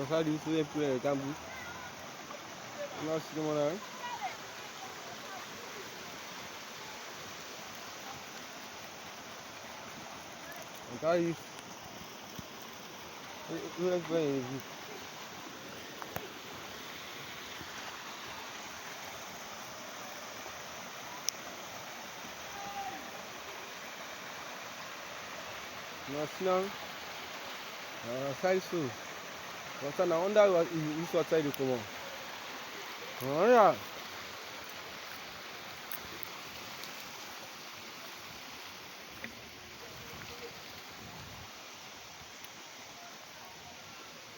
outside this way play gamble. Now see them on. And that is we playing. Now see now. Outside so. What's now under is outside the come on. Oh yeah.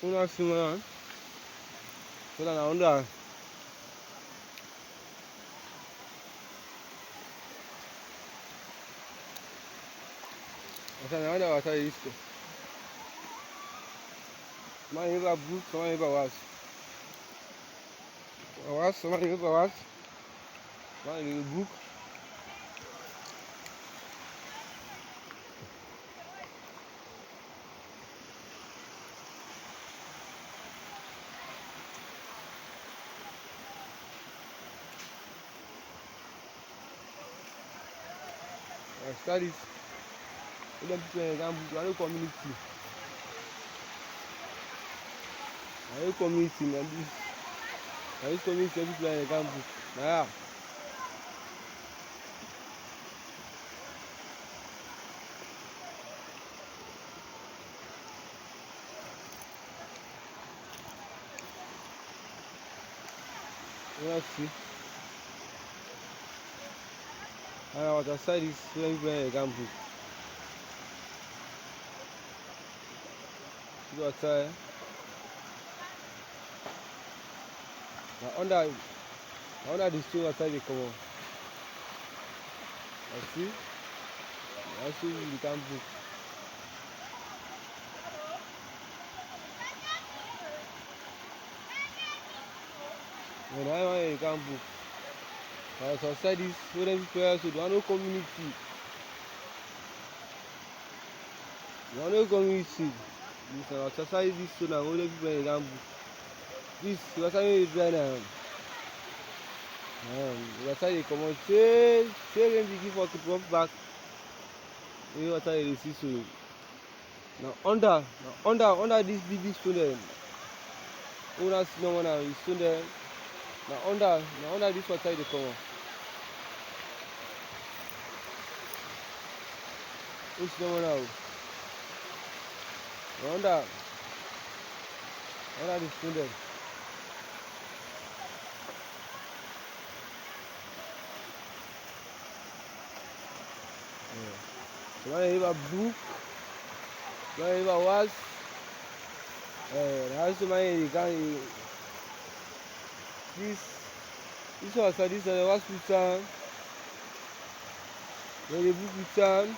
Una see man. So now under. Now under outside this. Mine never book, someone never was. Someone never was. Mine never book. I studied. We don't play a gamble. I know community. I know community. And this community every play a gamble. Yeah. Let's see. I was outside this when playing a gamble. Go outside. Now under the stone outside they come on. I see. I see the gamble. When I want a gamble. I was outside this when every player so there are no community. There are no community. This was outside this so now only people in gamble. This was how you try now. Outside they come on say when they give us to drop back. You outside they see so. Now under this big stone there. Una see no one now is stone there. Now under this outside they come on. Who's no one now? Under the stone there. So when you have a book, when you have a watch, also when you can this was this hospital. When you book it,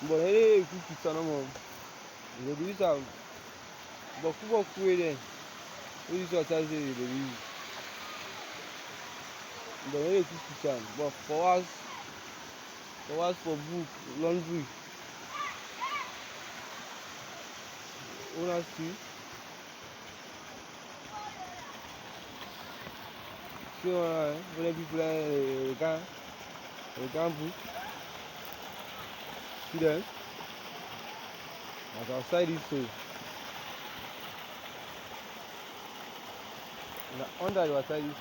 but hey, you cook it no more. You do it out. But who then? Who is what I say you do? But when you cook it, but for us for book, laundry. Una see. So when people can book. See them? As outside this so. Under the outside this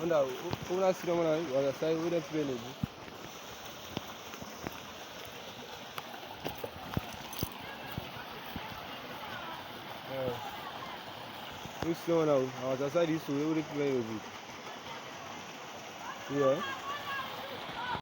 under una see them on the other side we don't play no book. We see them now. Outside this so we don't play no book. Yeah.